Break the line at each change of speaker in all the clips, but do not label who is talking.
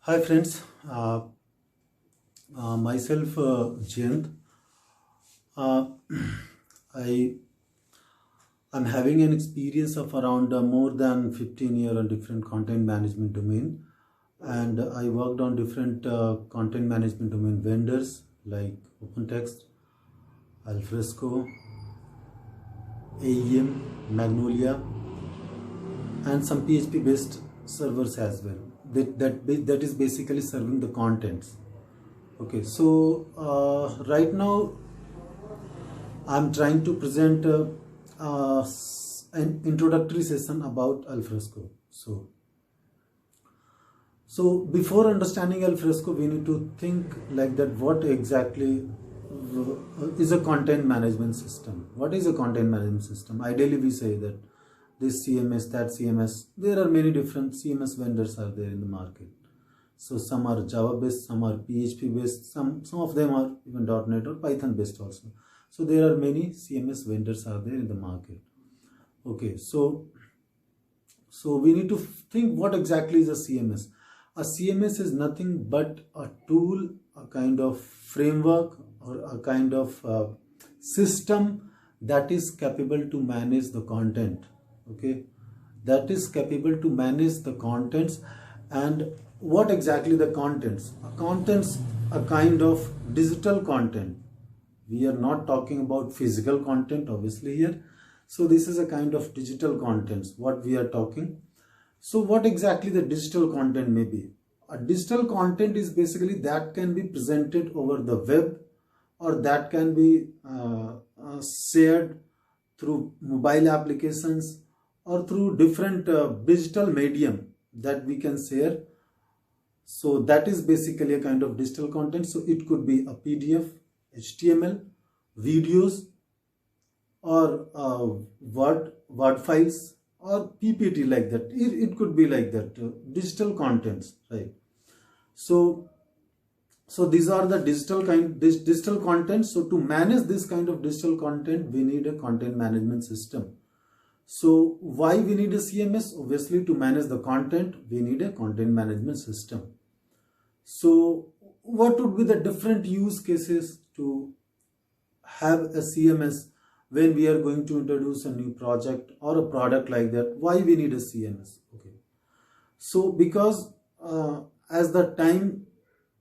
Hi friends, myself Jayant. Uh, I am having an experience of around more than 15 years on different content management domain, and I worked on different content management domain vendors like OpenText, Alfresco, AEM, Magnolia, and some PHP based servers as well. That is basically serving the contents. Okay, so right now I'm trying to present an introductory session about alfresco. So before understanding alfresco, we need to think like that. What exactly is a content management system? What is a content management system? Ideally, we say that this CMS, that CMS. There are many different CMS vendors are there in the market. So some are Java based, some are PHP based, some of them are even .NET or Python based also. So there are many CMS vendors are there in the market. Okay, so we need to think what exactly is a CMS. A CMS is nothing but a tool, a kind of framework, or a kind of system that is capable to manage the content. Okay, that is capable to manage the contents. And what exactly the contents? A kind of digital content. We are not talking about physical content obviously here. So this is a kind of digital contents what we are talking. So what exactly the digital content may be? A digital content is basically that can be presented over the web, or that can be shared through mobile applications, or through different digital medium that we can share. So that is basically a kind of digital content. So it could be a PDF, HTML, videos, or Word files, or PPT like that. It could be like that, digital contents, right? So these are the digital content. So to manage this kind of digital content, we need a content management system. So why we need a CMS? Obviously, to manage the content, we need a content management system. So what would be the different use cases to have a CMS when we are going to introduce a new project or a product like that? Why we need a CMS? Okay. So because as the time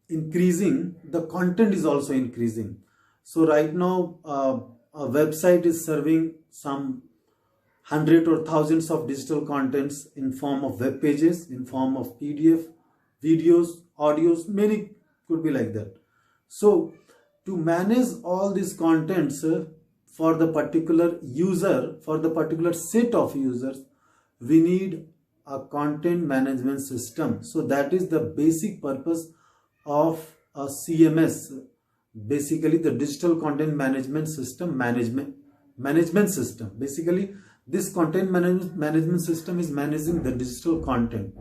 increasing, the content is also increasing. So right now a website is serving some hundred or thousands of digital contents in form of web pages, in form of PDF, videos, audios, many could be like that. So to manage all these contents for the particular user, for the particular set of users, we need a content management system. So that is the basic purpose of a CMS, basically the digital content management system, management system. Basically this content management system is managing the digital content.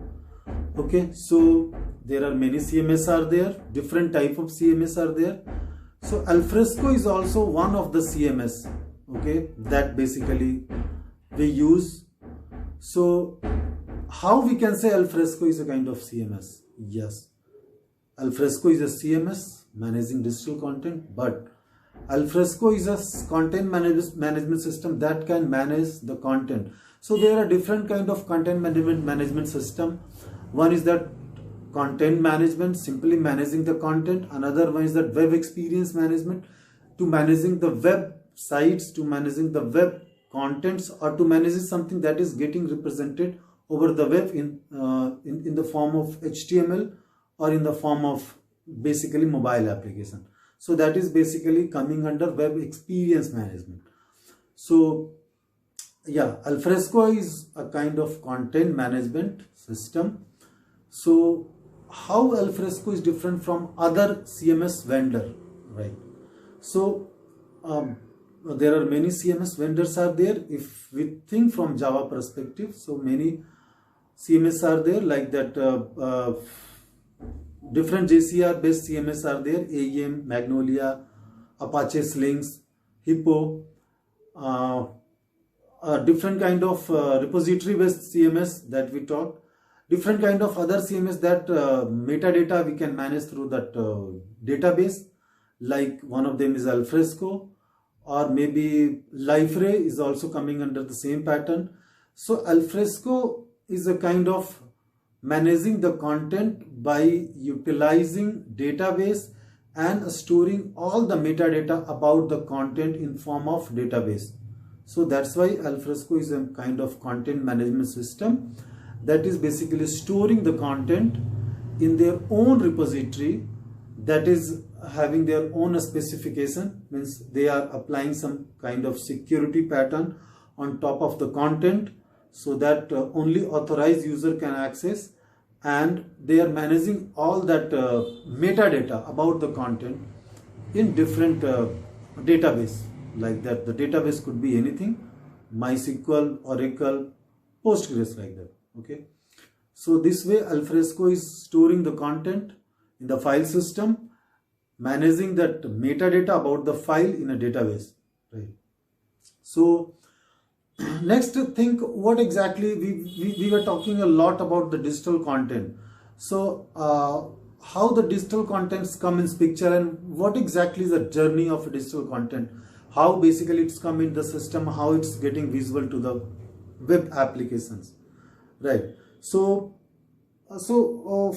Okay, so there are many CMS are there, different type of CMS are there. So alfresco is also one of the CMS, okay, that basically we use. So how we can say alfresco is a kind of CMS? Yes, alfresco is a CMS managing digital content, but alfresco is a content management system that can manage the content. So there are different kind of content management system. One is that content management, simply managing the content. Another one is that web experience management, to managing the web sites, to managing the web contents, or to manage something that is getting represented over the web in the form of HTML, or in the form of basically mobile application. So that is basically coming under web experience management. So yeah, alfresco is a kind of content management system. So how alfresco is different from other CMS vendor, right? So there are many CMS vendors are there. If we think from Java perspective, so many CMS are there like that. Different JCR based CMS are there: AEM, Magnolia, Apache Slinks, Hippo, different kind of repository based CMS that we talk. Different kind of other CMS that metadata we can manage through that database, like one of them is alfresco, or maybe liferay is also coming under the same pattern. So alfresco is a kind of managing the content by utilizing database and storing all the metadata about the content in form of database. So that's why alfresco is a kind of content management system that is basically storing the content in their own repository, that is having their own specification, means they are applying some kind of security pattern on top of the content, so that only authorized user can access, and they are managing all that metadata about the content in different database. Like that, the database could be anything, MySQL, Oracle, Postgres, like that. Okay, so this way alfresco is storing the content in the file system, managing that metadata about the file in a database, right? So next, think what exactly we were talking a lot about the digital content. So how the digital contents come in picture, and what exactly is the journey of digital content, how basically it's come in the system, how it's getting visible to the web applications, right? So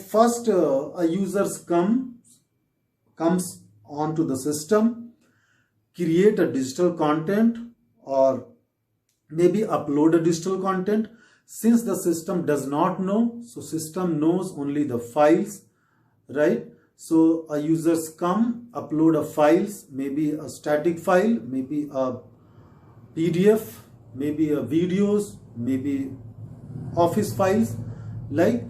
first a users comes onto the system, create a digital content, or maybe upload a digital content. Since the system does not know, so system knows only the files, right? So a users come, upload a files, maybe a static file, maybe a PDF, maybe a videos, maybe office files, like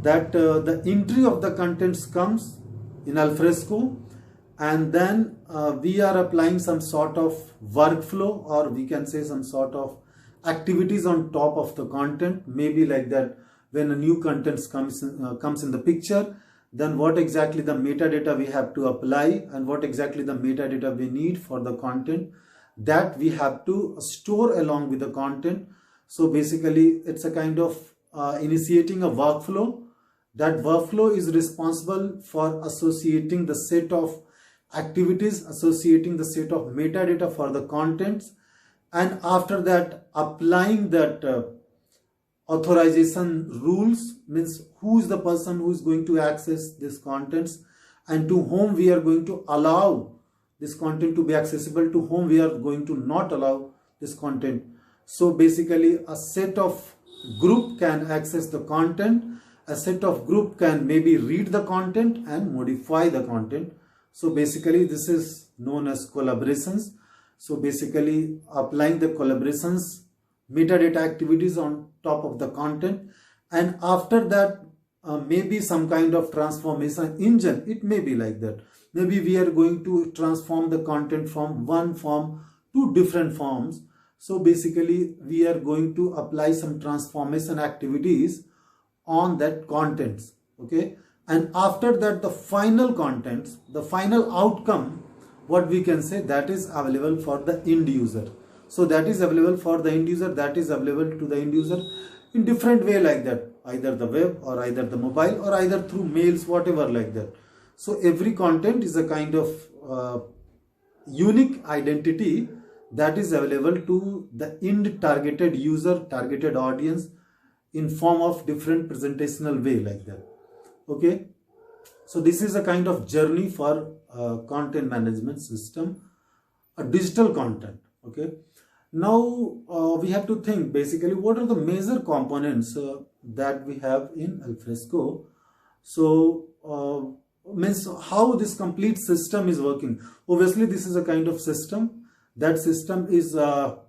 that. The entry of the contents comes in alfresco, and then we are applying some sort of workflow, or we can say some sort of activities on top of the content, maybe like that. When a new contents comes in the picture, then what exactly the metadata we have to apply, and what exactly the metadata we need for the content, that we have to store along with the content. So basically it's a kind of initiating a workflow. That workflow is responsible for associating the set of activities, associating the set of metadata for the contents, and after that applying that authorization rules, means who is the person who is going to access these contents, and to whom we are going to allow this content to be accessible, to whom we are going to not allow this content. So basically a set of group can access the content, a set of group can maybe read the content and modify the content. So basically this is known as collaborations. So basically applying the collaborations metadata activities on top of the content, and after that maybe some kind of transformation engine. It may be like that. Maybe we are going to transform the content from one form to different forms. So basically we are going to apply some transformation activities on that contents. Okay, and after that the final contents, the final outcome, what we can say, that is available for the end user. So that is available for the end user, that is available to the end user in different way, like that, either the web or either the mobile or either through mails, whatever, like that. So every content is a kind of unique identity that is available to the end targeted user, targeted audience, in form of different presentational way, like that. Okay, so this is a kind of journey for content management system, a digital content. Okay, now we have to think basically what are the major components that we have in alfresco. So means how this complete system is working. Obviously this is a kind of system. That system is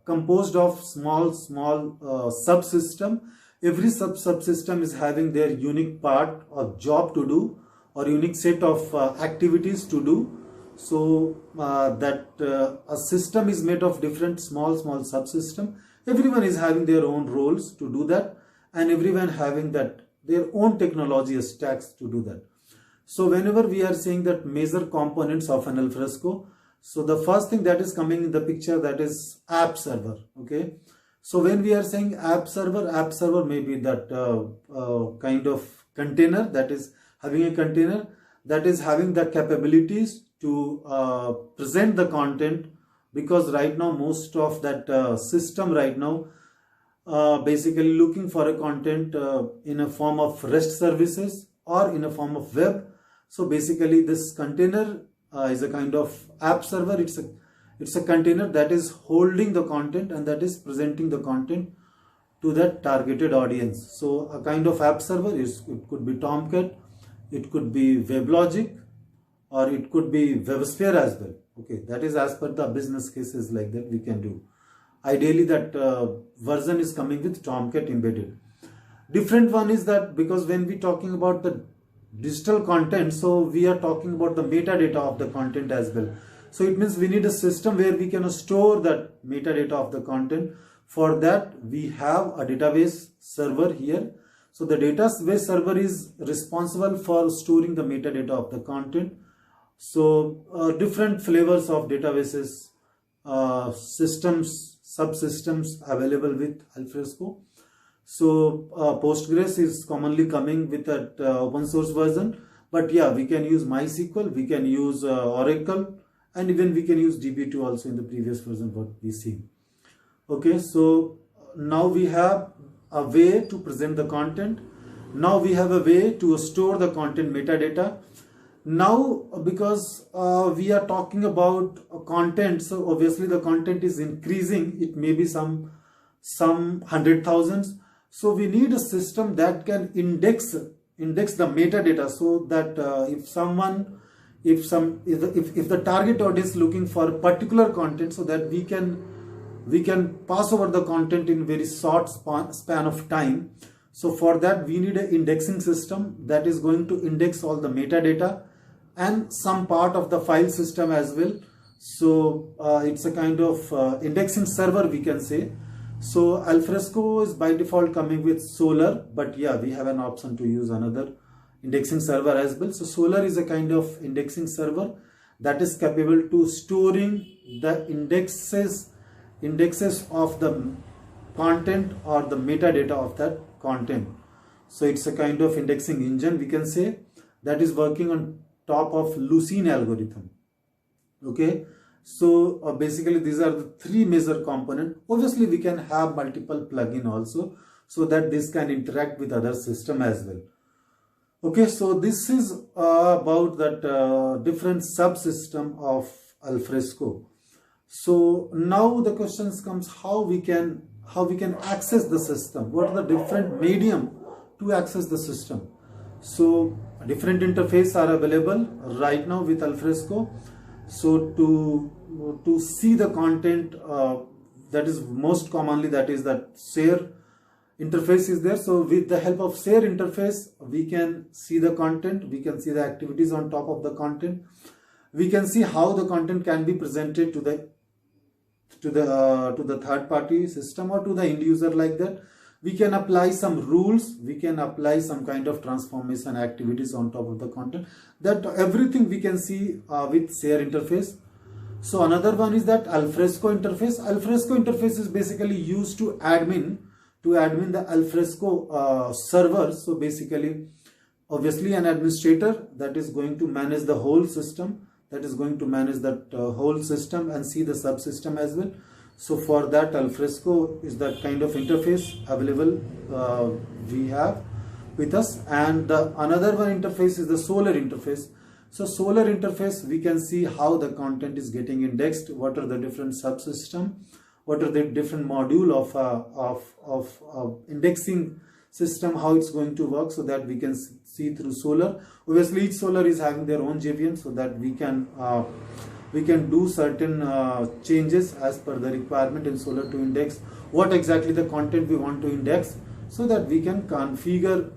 composed of small subsystem. Every subsystem is having their unique part or job to do, or unique set of activities to do. So a system is made of different small subsystem. Everyone is having their own roles to do that, and everyone having that their own technology stacks to do that. So whenever we are saying that major components of an alfresco, so the first thing that is coming in the picture, that is app server. Okay, So when we are saying app server may be that kind of container that is having a container that is having the capabilities to present the content, because right now most of that system right now basically looking for a content in a form of REST services or in a form of web. So basically this container is a kind of app server. It's a container that is holding the content and that is presenting the content to that targeted audience. So a kind of app server is, it could be Tomcat, it could be WebLogic, or it could be WebSphere as well. Okay, that is as per the business cases like that we can do. Ideally that version is coming with Tomcat embedded. Different one is that because when we talking about the digital content, so we are talking about the metadata of the content as well. So it means we need a system where we can store that metadata of the content. For that we have a database server here. So the database server is responsible for storing the metadata of the content. So different flavors of databases, systems, subsystems available with alfresco. So Postgres is commonly coming with that open source version, but yeah, we can use MySQL, we can use Oracle, and even we can use DB2 also in the previous version what we see. Okay, so now we have a way to present the content. Now we have a way to store the content metadata. Now because we are talking about content, so obviously the content is increasing. It may be some 100,000s. So we need a system that can index the metadata, so that if the target audience is looking for a particular content, so that we can pass over the content in very short span of time. So for that we need an indexing system that is going to index all the metadata and some part of the file system as well. So it's a kind of indexing server we can say. So alfresco is by default coming with Solar, but yeah, we have an option to use another indexing server as well. So Solar is a kind of indexing server that is capable to storing the indexes of the content or the metadata of that content. So it's a kind of indexing engine we can say that is working on top of Lucene algorithm. Okay, so basically these are the three major components. Obviously we can have multiple plugin also, so that this can interact with other system as well. Okay, so this is about that different subsystem of alfresco. So now the questions comes how we can access the system. What are the different medium to access the system? So different interfaces are available right now with alfresco. So to see the content, that is most commonly that is that share interface is there. So with the help of share interface we can see the content, we can see the activities on top of the content, we can see how the content can be presented to the third party system or to the end user like that. We can apply some rules, we can apply some kind of transformation activities on top of the content. That everything we can see with share interface. So another one is that alfresco interface. Alfresco interface is basically used to admin the alfresco server. So basically obviously an administrator that is going to manage the whole system, that is going to manage that whole system and see the subsystem as well. So for that alfresco is that kind of interface available we have with us. And another one interface is the Solar interface. So Solar interface we can see how the content is getting indexed, what are the different subsystem, what are the different module of indexing system, how it's going to work, so that we can see through Solar. Obviously each Solar is having their own JVM, so that we can do certain changes as per the requirement in Solar to index what exactly the content we want to index, so that we can configure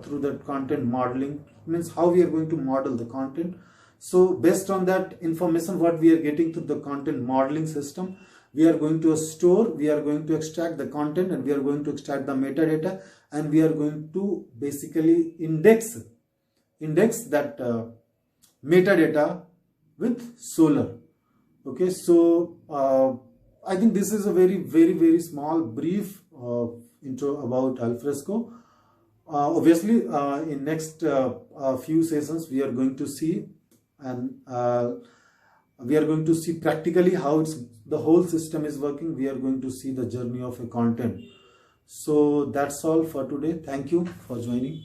through that content modeling, means how we are going to model the content. So based on that information what we are getting through the content modeling system, we are going to store, we are going to extract the content, and we are going to extract the metadata, and we are going to basically index that metadata with Solar. Okay, so I think this is a very small brief intro about alfresco. Obviously, in next few sessions, we are going to see and we are going to see practically how the whole system is working. We are going to see the journey of a content. So that's all for today. Thank you for joining.